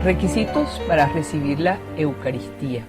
Requisitos para recibir la Eucaristía.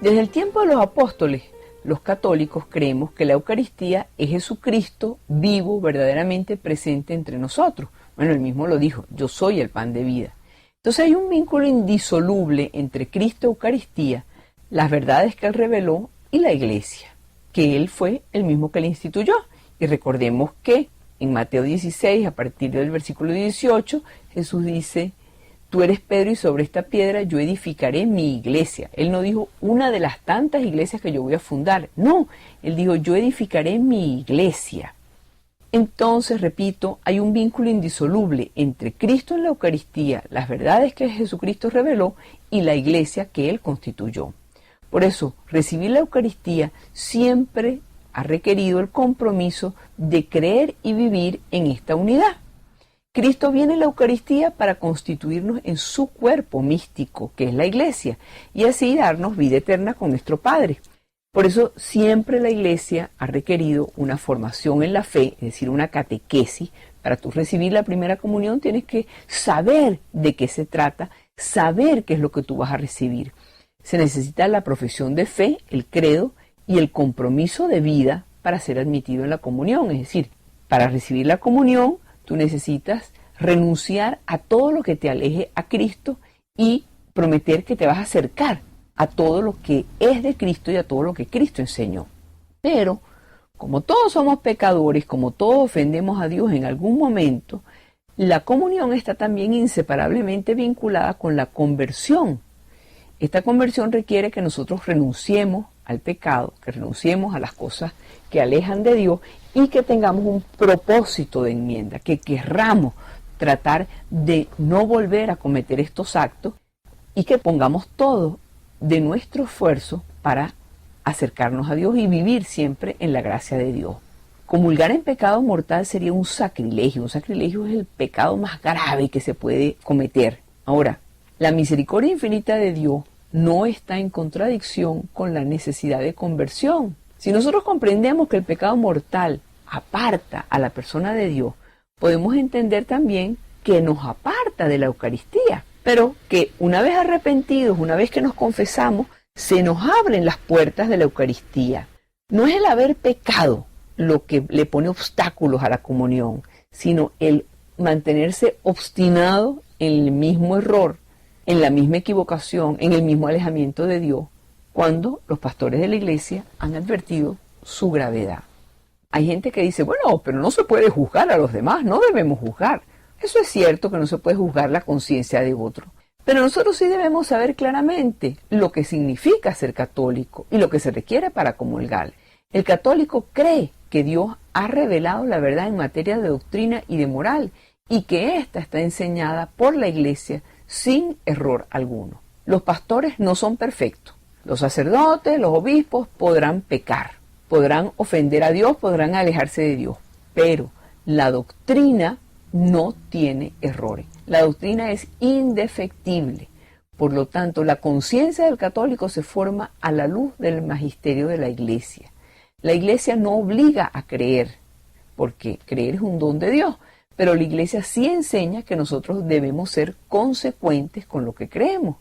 Desde el tiempo de los apóstoles, los católicos creemos que la Eucaristía es Jesucristo vivo, verdaderamente presente entre nosotros. Bueno, él mismo lo dijo, yo soy el pan de vida. Entonces hay un vínculo indisoluble entre Cristo y Eucaristía, las verdades que él reveló y la Iglesia, que él fue el mismo que la instituyó. Y recordemos que en Mateo 16, a partir del versículo 18, Jesús dice: tú eres Pedro y sobre esta piedra yo edificaré mi iglesia. Él no dijo una de las tantas iglesias que yo voy a fundar. No, él dijo yo edificaré mi iglesia. Entonces, repito, hay un vínculo indisoluble entre Cristo en la Eucaristía, las verdades que Jesucristo reveló y la iglesia que él constituyó. Por eso, recibir la Eucaristía siempre ha requerido el compromiso de creer y vivir en esta unidad. Cristo viene en la Eucaristía para constituirnos en su cuerpo místico, que es la Iglesia, y así darnos vida eterna con nuestro Padre. Por eso siempre la Iglesia ha requerido una formación en la fe, es decir, una catequesis. Para tú recibir la primera comunión tienes que saber de qué se trata, saber qué es lo que tú vas a recibir. Se necesita la profesión de fe, el credo y el compromiso de vida para ser admitido en la comunión. Es decir, para recibir la comunión tú necesitas renunciar a todo lo que te aleje a Cristo y prometer que te vas a acercar a todo lo que es de Cristo y a todo lo que Cristo enseñó. Pero, como todos somos pecadores, como todos ofendemos a Dios en algún momento, la comunión está también inseparablemente vinculada con la conversión. Esta conversión requiere que nosotros renunciemos al pecado, que renunciemos a las cosas que alejan de Dios y que tengamos un propósito de enmienda, que querramos tratar de no volver a cometer estos actos y que pongamos todo de nuestro esfuerzo para acercarnos a Dios y vivir siempre en la gracia de Dios. Comulgar en pecado mortal sería un sacrilegio. Un sacrilegio es el pecado más grave que se puede cometer. Ahora, la misericordia infinita de Dios no está en contradicción con la necesidad de conversión. Si nosotros comprendemos que el pecado mortal aparta a la persona de Dios, podemos entender también que nos aparta de la Eucaristía, pero que una vez arrepentidos, una vez que nos confesamos, se nos abren las puertas de la Eucaristía. No es el haber pecado lo que le pone obstáculos a la comunión, sino el mantenerse obstinado en el mismo error, en la misma equivocación, en el mismo alejamiento de Dios, cuando los pastores de la iglesia han advertido su gravedad. Hay gente que dice, bueno, pero no se puede juzgar a los demás, no debemos juzgar. Eso es cierto que no se puede juzgar la conciencia de otro. Pero nosotros sí debemos saber claramente lo que significa ser católico y lo que se requiere para comulgar. El católico cree que Dios ha revelado la verdad en materia de doctrina y de moral y que ésta está enseñada por la iglesia sin error alguno. Los pastores no son perfectos. Los sacerdotes, los obispos podrán pecar, podrán ofender a Dios, podrán alejarse de Dios, pero la doctrina no tiene errores. La doctrina es indefectible. Por lo tanto, la conciencia del católico se forma a la luz del magisterio de la iglesia. La iglesia no obliga a creer, porque creer es un don de Dios, pero la iglesia sí enseña que nosotros debemos ser consecuentes con lo que creemos.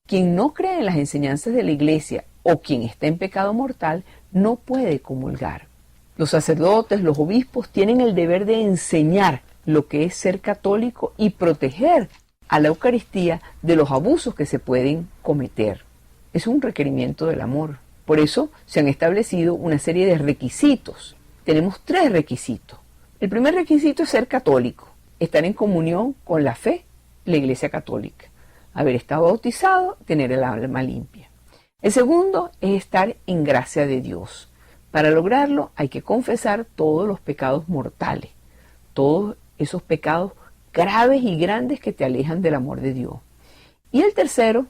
Quien no cree en las enseñanzas de la iglesia o quien está en pecado mortal no puede comulgar. Los sacerdotes, los obispos tienen el deber de enseñar lo que es ser católico y proteger a la Eucaristía de los abusos que se pueden cometer. Es un requerimiento del amor. Por eso se han establecido una serie de requisitos. Tenemos 3 requisitos. El primer requisito es ser católico, estar en comunión con la fe, la Iglesia Católica, haber estado bautizado, tener el alma limpia. El segundo es estar en gracia de Dios. Para lograrlo hay que confesar todos los pecados mortales, todos esos pecados graves y grandes que te alejan del amor de Dios. Y el tercero,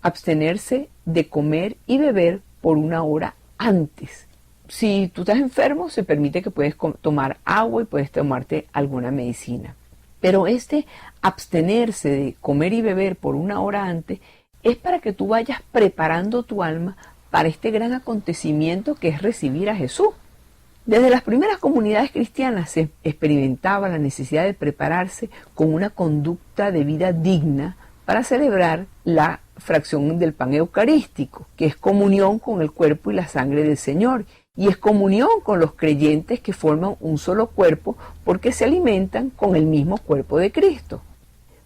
abstenerse de comer y beber por 1 hora antes. Si tú estás enfermo, se permite que puedes tomar agua y puedes tomarte alguna medicina. Pero abstenerse de comer y beber por 1 hora antes es para que tú vayas preparando tu alma para este gran acontecimiento que es recibir a Jesús. Desde las primeras comunidades cristianas se experimentaba la necesidad de prepararse con una conducta de vida digna para celebrar la fracción del pan eucarístico, que es comunión con el cuerpo y la sangre del Señor, y es comunión con los creyentes que forman un solo cuerpo porque se alimentan con el mismo cuerpo de Cristo.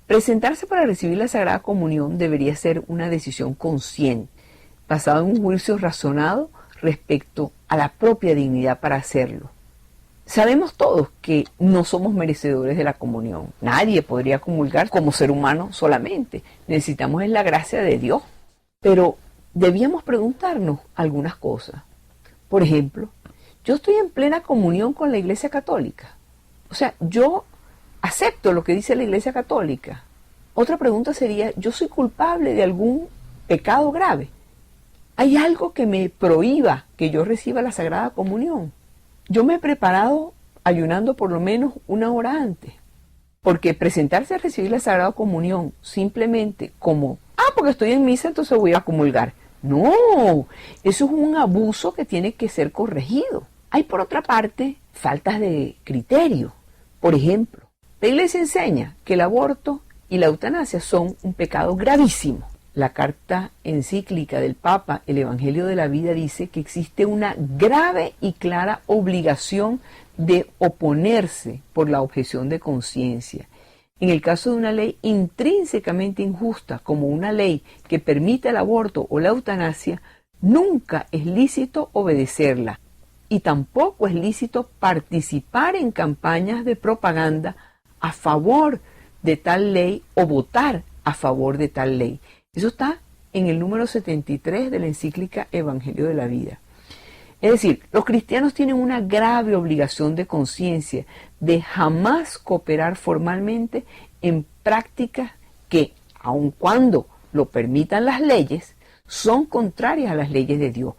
Presentarse para recibir la Sagrada Comunión debería ser una decisión consciente, basada en un juicio razonado respecto a la propia dignidad para hacerlo. Sabemos todos que no somos merecedores de la comunión. Nadie podría comulgar como ser humano solamente. Necesitamos la gracia de Dios. Pero debíamos preguntarnos algunas cosas. Por ejemplo, yo estoy en plena comunión con la Iglesia Católica. O sea, yo acepto lo que dice la Iglesia Católica. Otra pregunta sería, ¿yo soy culpable de algún pecado grave? ¿Hay algo que me prohíba que yo reciba la Sagrada Comunión? Yo me he preparado ayunando por lo menos 1 hora antes, porque presentarse a recibir la Sagrada Comunión simplemente como, porque estoy en misa, entonces voy a comulgar. No, eso es un abuso que tiene que ser corregido. Hay por otra parte faltas de criterio. Por ejemplo, la Iglesia enseña que el aborto y la eutanasia son un pecado gravísimo. La carta encíclica del Papa, el Evangelio de la Vida, dice que existe una grave y clara obligación de oponerse por la objeción de conciencia. En el caso de una ley intrínsecamente injusta, como una ley que permite el aborto o la eutanasia, nunca es lícito obedecerla. Y tampoco es lícito participar en campañas de propaganda a favor de tal ley o votar a favor de tal ley. Eso está en el número 73 de la encíclica Evangelio de la Vida. Es decir, los cristianos tienen una grave obligación de conciencia de jamás cooperar formalmente en prácticas que, aun cuando lo permitan las leyes, son contrarias a las leyes de Dios.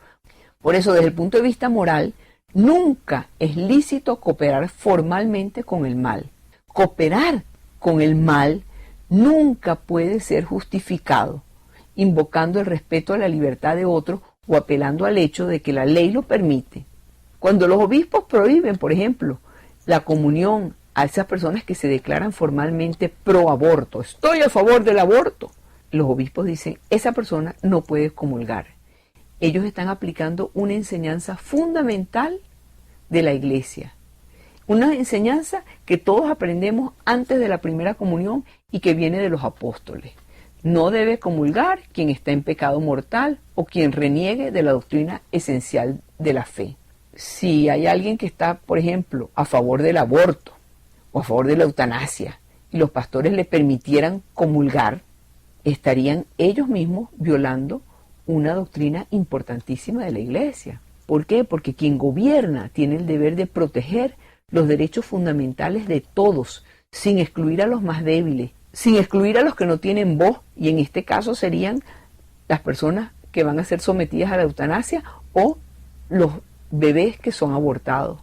Por eso, desde el punto de vista moral, nunca es lícito cooperar formalmente con el mal. Cooperar con el mal nunca puede ser justificado invocando el respeto a la libertad de otros o apelando al hecho de que la ley lo permite. Cuando los obispos prohíben, por ejemplo, la comunión a esas personas que se declaran formalmente pro aborto, estoy a favor del aborto, los obispos dicen, esa persona no puede comulgar. Ellos están aplicando una enseñanza fundamental de la Iglesia. Una enseñanza que todos aprendemos antes de la primera comunión y que viene de los apóstoles. No debe comulgar quien está en pecado mortal o quien reniegue de la doctrina esencial de la fe. Si hay alguien que está, por ejemplo, a favor del aborto o a favor de la eutanasia y los pastores le permitieran comulgar, estarían ellos mismos violando una doctrina importantísima de la Iglesia. ¿Por qué? Porque quien gobierna tiene el deber de proteger los derechos fundamentales de todos, sin excluir a los más débiles, sin excluir a los que no tienen voz, y en este caso serían las personas que van a ser sometidas a la eutanasia o los bebés que son abortados.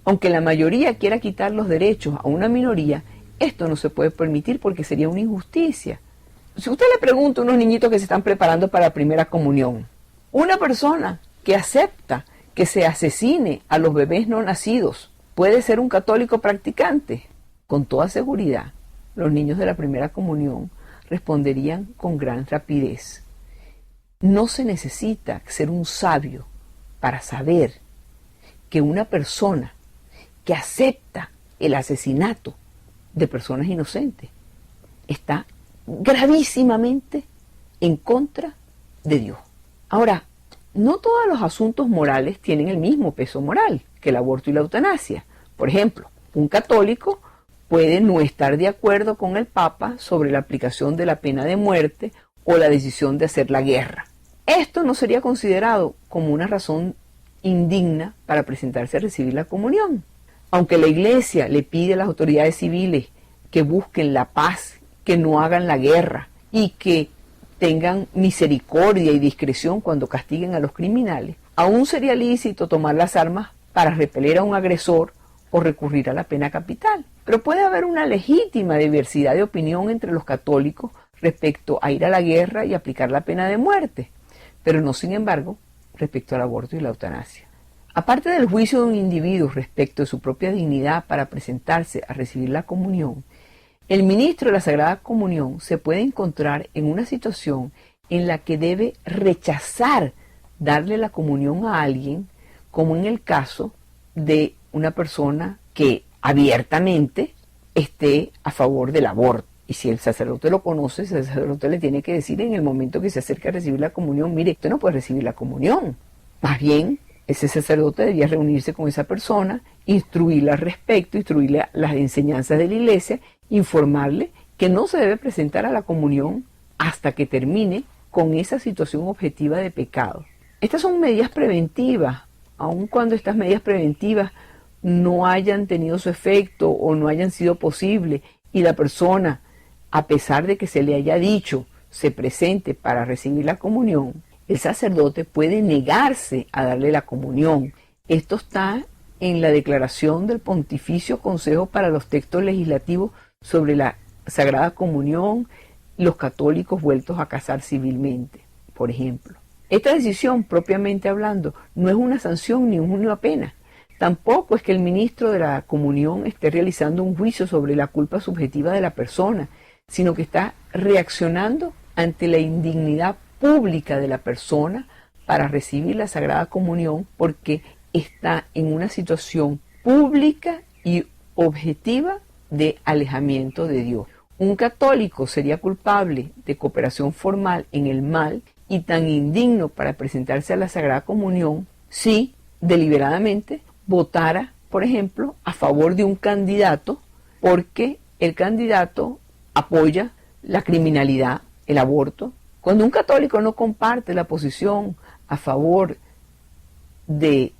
Aunque la mayoría quiera quitar los derechos a una minoría, esto no se puede permitir porque sería una injusticia. Si usted le pregunta a unos niñitos que se están preparando para la primera comunión, una persona que acepta que se asesine a los bebés no nacidos, ¿puede ser un católico practicante? Con toda seguridad, los niños de la primera comunión responderían con gran rapidez. No se necesita ser un sabio para saber que una persona que acepta el asesinato de personas inocentes está gravísimamente en contra de Dios. Ahora, no todos los asuntos morales tienen el mismo peso moral que el aborto y la eutanasia. Por ejemplo, un católico puede no estar de acuerdo con el Papa sobre la aplicación de la pena de muerte o la decisión de hacer la guerra. Esto no sería considerado como una razón indigna para presentarse a recibir la comunión. Aunque la Iglesia le pide a las autoridades civiles que busquen la paz, que no hagan la guerra y que tengan misericordia y discreción cuando castiguen a los criminales, aún sería lícito tomar las armas para repeler a un agresor o recurrir a la pena capital. Pero puede haber una legítima diversidad de opinión entre los católicos respecto a ir a la guerra y aplicar la pena de muerte, pero no, sin embargo, respecto al aborto y la eutanasia. Aparte del juicio de un individuo respecto de su propia dignidad para presentarse a recibir la comunión, El ministro de la Sagrada Comunión se puede encontrar en una situación en la que debe rechazar darle la comunión a alguien, como en el caso de una persona que abiertamente esté a favor del aborto. Y si el sacerdote lo conoce, el sacerdote le tiene que decir en el momento que se acerca a recibir la comunión, mire, usted no puede recibir la comunión. Más bien, ese sacerdote debía reunirse con esa persona, instruirla al respecto, instruirle las enseñanzas de la iglesia, informarle que no se debe presentar a la comunión hasta que termine con esa situación objetiva de pecado. Estas son medidas preventivas, aun cuando estas medidas preventivas no hayan tenido su efecto o no hayan sido posibles y la persona, a pesar de que se le haya dicho, se presente para recibir la comunión, el sacerdote puede negarse a darle la comunión. Esto está en la declaración del Pontificio Consejo para los Textos Legislativos sobre la Sagrada Comunión, los católicos vueltos a casar civilmente, por ejemplo. Esta decisión, propiamente hablando, no es una sanción ni una pena. Tampoco es que el ministro de la comunión esté realizando un juicio sobre la culpa subjetiva de la persona, sino que está reaccionando ante la indignidad pública de la persona para recibir la Sagrada Comunión, porque está en una situación pública y objetiva de alejamiento de Dios. Un católico sería culpable de cooperación formal en el mal y tan indigno para presentarse a la Sagrada Comunión si deliberadamente votara, por ejemplo, a favor de un candidato porque el candidato apoya la criminalidad, el aborto. Cuando un católico no comparte la posición a favor del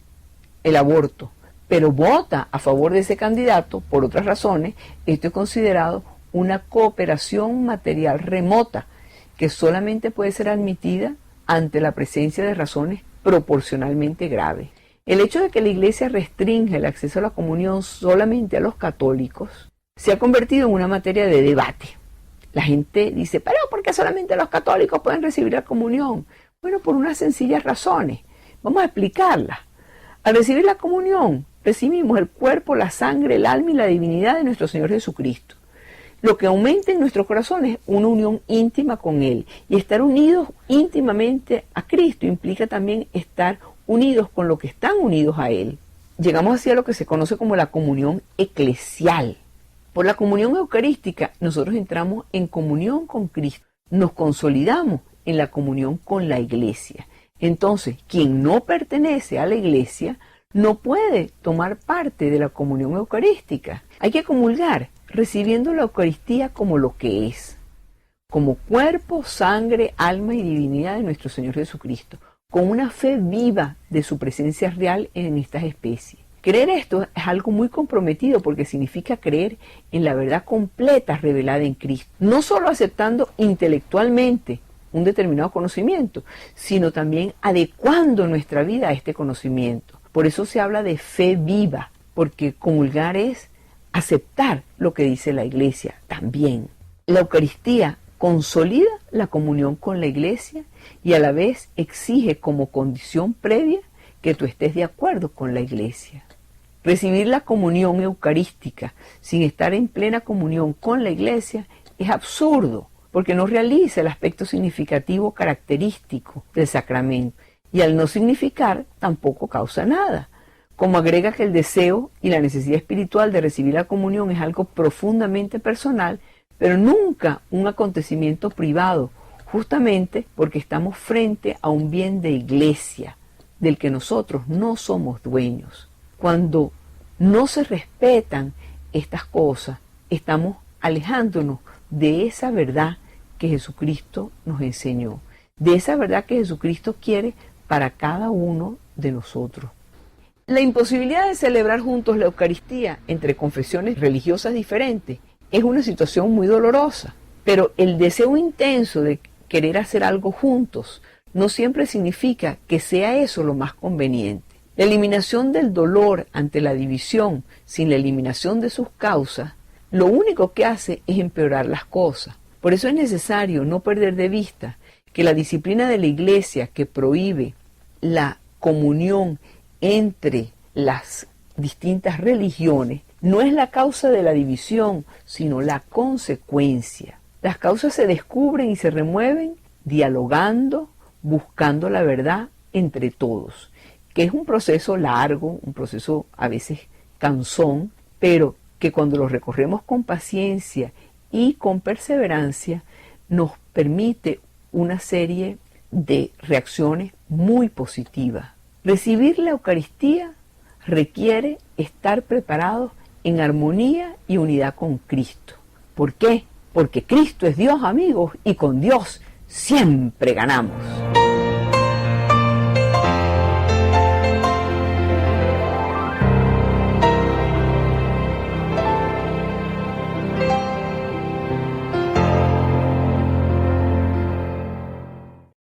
aborto, pero vota a favor de ese candidato por otras razones, esto es considerado una cooperación material remota que solamente puede ser admitida ante la presencia de razones proporcionalmente graves. El hecho de que la Iglesia restringe el acceso a la comunión solamente a los católicos se ha convertido en una materia de debate. La gente dice, pero ¿por qué solamente los católicos pueden recibir la comunión? Bueno, por unas sencillas razones. Vamos a explicarlas. Al recibir la comunión, recibimos el cuerpo, la sangre, el alma y la divinidad de nuestro Señor Jesucristo. Lo que aumenta en nuestros corazones una unión íntima con Él. Y estar unidos íntimamente a Cristo implica también estar unidos con lo que están unidos a Él. Llegamos así a lo que se conoce como la comunión eclesial. Por la comunión eucarística nosotros entramos en comunión con Cristo, nos consolidamos en la comunión con la Iglesia. Entonces, quien no pertenece a la Iglesia no puede tomar parte de la comunión eucarística. Hay que comulgar recibiendo la Eucaristía como lo que es, como cuerpo, sangre, alma y divinidad de nuestro Señor Jesucristo, con una fe viva de su presencia real en estas especies. Creer esto es algo muy comprometido porque significa creer en la verdad completa revelada en Cristo, no solo aceptando intelectualmente un determinado conocimiento, sino también adecuando nuestra vida a este conocimiento. Por eso se habla de fe viva, porque comulgar es aceptar lo que dice la Iglesia también. La Eucaristía consolida la comunión con la Iglesia y a la vez exige como condición previa que tú estés de acuerdo con la Iglesia. Recibir la comunión eucarística sin estar en plena comunión con la Iglesia es absurdo, porque no realiza el aspecto significativo característico del sacramento, y al no significar tampoco causa nada. Como agrega que el deseo y la necesidad espiritual de recibir la comunión es algo profundamente personal, pero nunca un acontecimiento privado, justamente porque estamos frente a un bien de Iglesia, del que nosotros no somos dueños. Cuando no se respetan estas cosas, estamos alejándonos de esa verdad que Jesucristo nos enseñó, de esa verdad que Jesucristo quiere para cada uno de nosotros. La imposibilidad de celebrar juntos la Eucaristía entre confesiones religiosas diferentes es una situación muy dolorosa, pero el deseo intenso de querer hacer algo juntos no siempre significa que sea eso lo más conveniente. La eliminación del dolor ante la división sin la eliminación de sus causas, lo único que hace es empeorar las cosas. Por eso es necesario no perder de vista que la disciplina de la Iglesia que prohíbe la comunión entre las distintas religiones no es la causa de la división, sino la consecuencia. Las causas se descubren y se remueven dialogando, buscando la verdad entre todos, que es un proceso largo, un proceso a veces cansón, pero que cuando lo recorremos con paciencia y con perseverancia, nos permite una serie de reacciones muy positivas. Recibir la Eucaristía requiere estar preparados en armonía y unidad con Cristo. ¿Por qué? Porque Cristo es Dios, amigos, y con Dios siempre ganamos.